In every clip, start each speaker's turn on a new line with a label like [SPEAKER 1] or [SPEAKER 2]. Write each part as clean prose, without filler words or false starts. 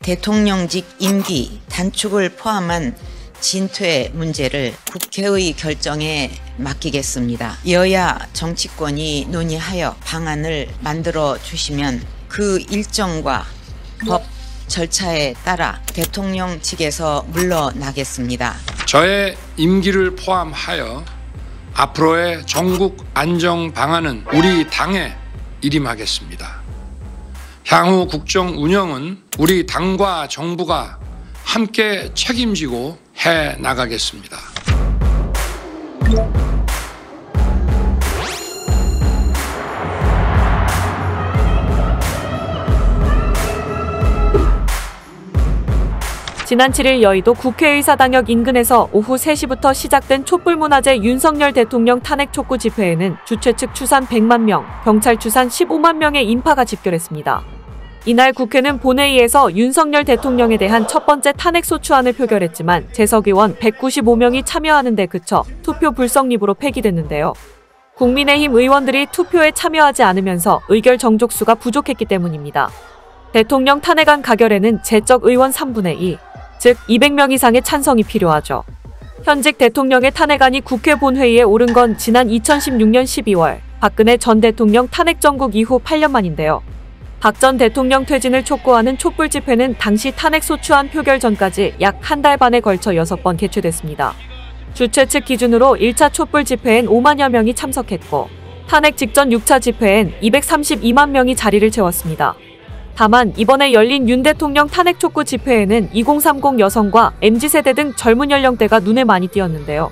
[SPEAKER 1] 대통령직 임기 단축을 포함한 진퇴 문제를 국회의 결정에 맡기겠습니다. 여야 정치권이 논의하여 방안을 만들어 주시면 그 일정과 법 절차에 따라 대통령 측에서 물러나겠습니다.
[SPEAKER 2] 저의 임기를 포함하여 앞으로의 전국 안정 방안은 우리 당에 일임하겠습니다. 향후 국정 운영은 우리 당과 정부가 함께 책임지고 해 나가겠습니다.
[SPEAKER 3] 지난 7일 여의도 국회의사당역 인근에서 오후 3시부터 시작된 촛불문화제 윤석열 대통령 탄핵 촉구 집회에는 주최 측 추산 100만 명, 경찰 추산 15만 명의 인파가 집결했습니다. 이날 국회는 본회의에서 윤석열 대통령에 대한 첫 번째 탄핵소추안을 표결했지만 재석의원 195명이 참여하는 데 그쳐 투표 불성립으로 폐기됐는데요. 국민의힘 의원들이 투표에 참여하지 않으면서 의결 정족수가 부족했기 때문입니다. 대통령 탄핵안 가결에는 제적 의원 3분의 2, 즉 200명 이상의 찬성이 필요하죠. 현직 대통령의 탄핵안이 국회 본회의에 오른 건 지난 2016년 12월 박근혜 전 대통령 탄핵 정국 이후 8년 만인데요. 박 전 대통령 퇴진을 촉구하는 촛불 집회는 당시 탄핵소추안 표결 전까지 약 한 달 반에 걸쳐 6번 개최됐습니다. 주최 측 기준으로 1차 촛불 집회엔 5만여 명이 참석했고 탄핵 직전 6차 집회엔 232만 명이 자리를 채웠습니다. 다만 이번에 열린 윤 대통령 탄핵 촉구 집회에는 2030 여성과 MZ세대 등 젊은 연령대가 눈에 많이 띄었는데요.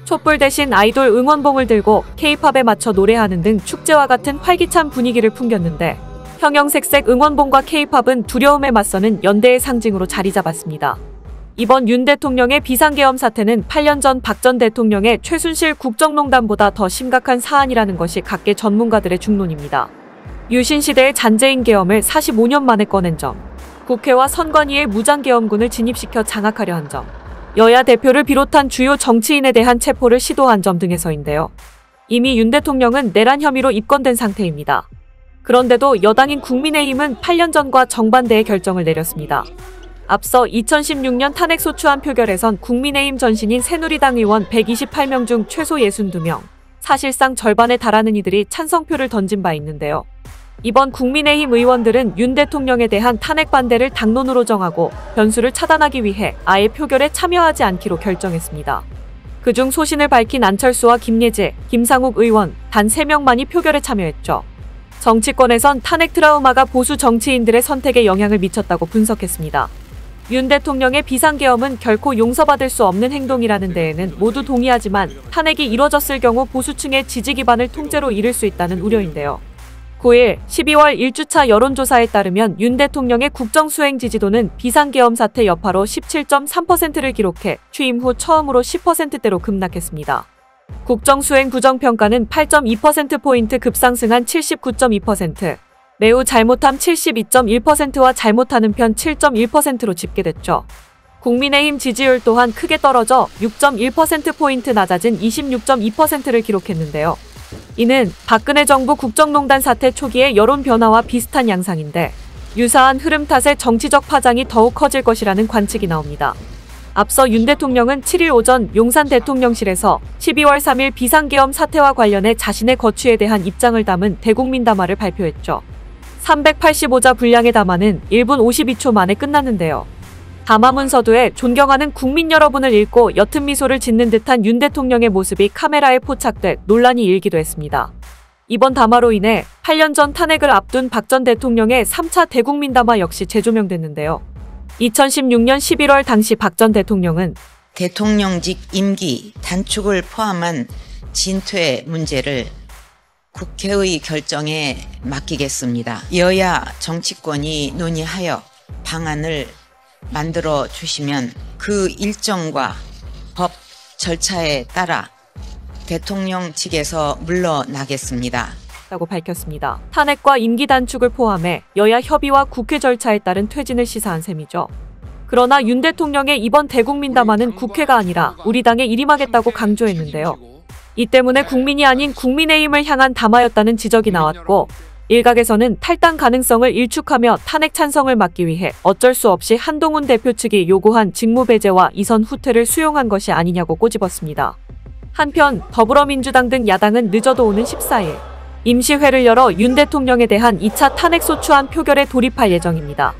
[SPEAKER 3] 촛불 대신 아이돌 응원봉을 들고 K-팝에 맞춰 노래하는 등 축제와 같은 활기찬 분위기를 풍겼는데 형형색색 응원봉과 K-팝은 두려움에 맞서는 연대의 상징으로 자리 잡았습니다. 이번 윤 대통령의 비상계엄 사태는 8년 전 박 전 대통령의 최순실 국정농단보다 더 심각한 사안이라는 것이 각계 전문가들의 중론입니다. 유신 시대의 잔재인 계엄을 45년 만에 꺼낸 점, 국회와 선관위의 무장계엄군을 진입시켜 장악하려 한 점, 여야 대표를 비롯한 주요 정치인에 대한 체포를 시도한 점 등에서인데요. 이미 윤 대통령은 내란 혐의로 입건된 상태입니다. 그런데도 여당인 국민의힘은 8년 전과 정반대의 결정을 내렸습니다. 앞서 2016년 탄핵소추안 표결에선 국민의힘 전신인 새누리당 의원 128명 중 최소 62명, 사실상 절반에 달하는 이들이 찬성표를 던진 바 있는데요. 이번 국민의힘 의원들은 윤 대통령에 대한 탄핵 반대를 당론으로 정하고 변수를 차단하기 위해 아예 표결에 참여하지 않기로 결정했습니다. 그중 소신을 밝힌 안철수와 김예재, 김상욱 의원 단 3명만이 표결에 참여했죠. 정치권에선 탄핵 트라우마가 보수 정치인들의 선택에 영향을 미쳤다고 분석했습니다. 윤 대통령의 비상계엄은 결코 용서받을 수 없는 행동이라는 데에는 모두 동의하지만 탄핵이 이뤄졌을 경우 보수층의 지지 기반을 통째로 잃을 수 있다는 우려인데요. 9일 12월 1주차 여론조사에 따르면 윤 대통령의 국정수행 지지도는 비상계엄 사태 여파로 17.3%를 기록해 취임 후 처음으로 10%대로 급락했습니다. 국정수행 부정평가는 8.2%포인트 급상승한 79.2%, 매우 잘못함 72.1%와 잘못하는 편 7.1%로 집계됐죠. 국민의힘 지지율 또한 크게 떨어져 6.1%포인트 낮아진 26.2%를 기록했는데요. 이는 박근혜 정부 국정농단 사태 초기의 여론 변화와 비슷한 양상인데 유사한 흐름 탓에 정치적 파장이 더욱 커질 것이라는 관측이 나옵니다. 앞서 윤 대통령은 7일 오전 용산 대통령실에서 12월 3일 비상계엄 사태와 관련해 자신의 거취에 대한 입장을 담은 대국민 담화를 발표했죠. 385자 분량의 담화는 1분 52초 만에 끝났는데요. 담화 문서도에 존경하는 국민 여러분을 읽고 옅은 미소를 짓는 듯한 윤 대통령의 모습이 카메라에 포착돼 논란이 일기도 했습니다. 이번 담화로 인해 8년 전 탄핵을 앞둔 박 전 대통령의 3차 대국민 담화 역시 재조명됐는데요. 2016년 11월 당시 박 전 대통령은
[SPEAKER 1] 대통령직 임기 단축을 포함한 진퇴 문제를 국회의 결정에 맡기겠습니다. 여야 정치권이 논의하여 방안을 만들어 주시면 그 일정과 법 절차에 따라 대통령 측에서 물러나겠습니다.
[SPEAKER 3] 라고 밝혔습니다. 탄핵과 임기 단축을 포함해 여야 협의와 국회 절차에 따른 퇴진을 시사한 셈이죠. 그러나 윤 대통령의 이번 대국민 담화는 국회가 아니라 우리 당에 일임하겠다고 강조했는데요. 이 때문에 국민이 아닌 국민의힘을 향한 담화였다는 지적이 나왔고 일각에서는 탈당 가능성을 일축하며 탄핵 찬성을 막기 위해 어쩔 수 없이 한동훈 대표 측이 요구한 직무 배제와 이선 후퇴를 수용한 것이 아니냐고 꼬집었습니다. 한편 더불어민주당 등 야당은 늦어도 오는 14일 임시회를 열어 윤 대통령에 대한 2차 탄핵소추안 표결에 돌입할 예정입니다.